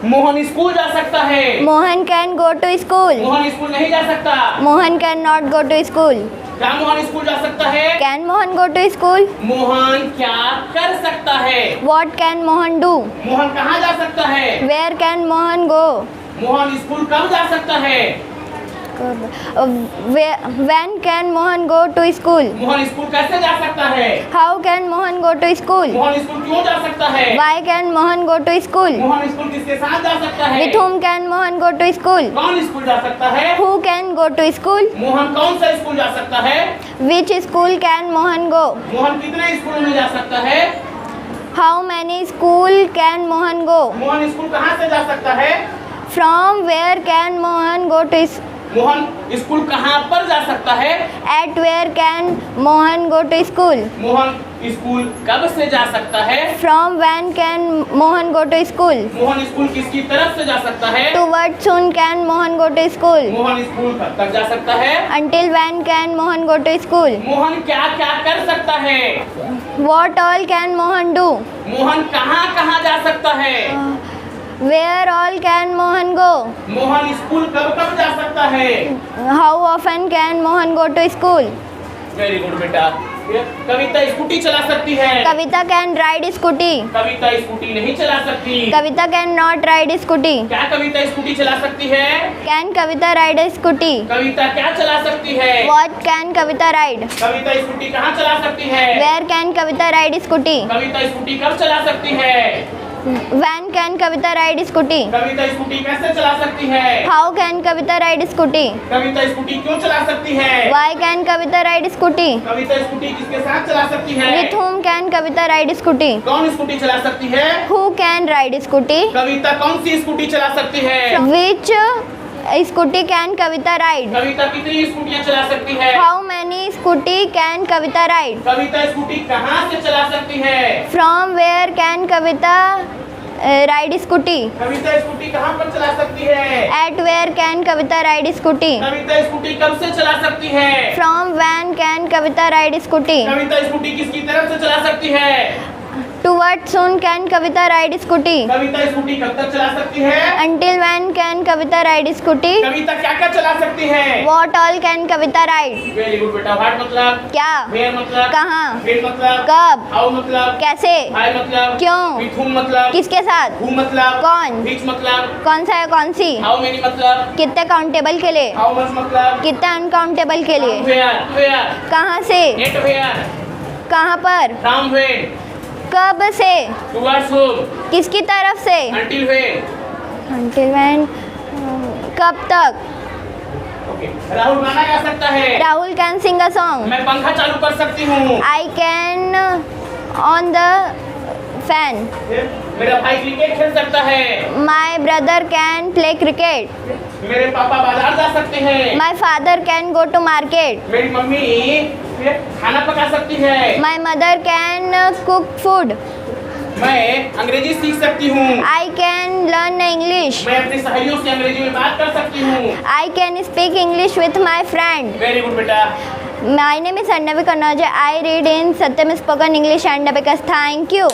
Mohan school जा सकता है। Mohan can go to school. Mohan school नहीं जा सकता। Mohan can not go to school. क्या मोहन स्कूल जा सकता है? Can Mohan go to school? Mohan क्या कर सकता है? What can Mohan do? Mohan कहाँ जा सकता है? Where can Mohan go? Mohan school कब जा सकता है? When can Mohan go to school? Mohan school कैसे जा सकता है? How can Mohan go to school? Mohan school क्यों जा सकता है? Why can Mohan go to school? Mohan school किसके साथ जा सकता है? With whom can Mohan go to school? कौन स्कूल जा सकता है? Who can go to school? Mohan कौन सा स्कूल जा सकता है? Which school can Mohan go? Mohan कितने स्कूलों में जा सकता है? How many school can Mohan go? Mohan school कहाँ से जा सकता है? From where can Mohan go to? Mohan school कहाँ पर जा सकता है? At where can Mohan go to school? Mohan school कब से जा सकता है? From when can Mohan go to school? Mohan school किसकी तरफ से जा सकता है? Towards soon can Mohan go to school? Mohan school कब तक जा सकता है? Until when can Mohan go to school? Mohan क्या क्या कर सकता है? What all can Mohan do? Mohan कहाँ कहाँ जा सकता है? Where all can Mohan go? Mohan school कब कब जा सकता है? How often can Mohan go to school? Very good बेटा। कविता स्कूटी चला सकती है। Kavita can ride scooty? Kavita scooty नहीं चला सकती। Kavita can not ride scooty? क्या कविता स्कूटी चला सकती है? Can Kavita ride scooty? Kavita क्या चला सकती है? What can Kavita ride? Kavita scooty कहाँ चला सकती है? Where can Kavita ride scooty? Kavita scooty कब चला सकती है? When can Kavita ride scooty? Kavita scooty कैसे चला सकती है? How can Kavita ride scooty? Kavita scooty क्यों चला सकती है? Why can Kavita ride scooty? Kavita scooty किसके साथ चला सकती है? With whom can Kavita ride scooty? कौन स्कूटी चला सकती है? Who can ride scooty? Kavita कौन सी स्कूटी चला सकती है? Which scooty can Kavita ride? Kavita कितनी स्कूटियाँ चला सकती है? How many scooty can Kavita ride? Kavita scooty कहाँ से चला सकती है? From where can Kavita ride scooty? Kavita scooty कहाँ पर चला सकती है? At where can Kavita ride scooty? Kavita scooty कब से चला सकती है? From when can Kavita ride scooty? Kavita scooty किसकी तरफ से चला सकती है? Towards soon can Kavita ride scooty? Kavita scooty कब तक चला सकती है? Until when can Kavita ride scooty? Kavita क्या क्या चला सकती है? What all can Kavita ride? Very good बेटा। व्हाट मतलब? क्या? वेयर मतलब? कहाँ? व्हेन मतलब? कब? हाउ मतलब? कैसे? व्हाई मतलब? क्यों? विथ whom मतलब? किसके साथ? हु मतलब? कौन? विच मतलब? कौन सा है कौन सी? हाउ मेनी मतलब? कितने काउंटेबल के लिए? हाउ मच मतलब? कितने अनकाउंटेबल के लिए? वेयर वेयर कहाँ से? एट वेयर कहाँ पर? फ्रॉम वेयर कब से? टुवर्ड्स whom किसकी तरफ से? Until where. अंटिल व्हेन कब तक? ओके। राहुल गाना गा सकता है। Rahul can sing a song? मैं पंखा चालू कर सकती हूँ। I can on the fan? मेरा भाई क्रिकेट खेल सकता है। My brother can play cricket? मेरे पापा बाजार जा सकते हैं। My father can go to market? मेरी मम्मी खाना पका सकती है। My mother can cook food? मैं अंग्रेजी सीख सकती हूँ। I can learn English? मैं अपनी सहेलियों से अंग्रेजी में बात कर सकती हूँ। I can speak English with my friend? Very good बेटा। My name is Arnavi Kannauja. I read in Satyam Spoken English and Abacus. Thank you.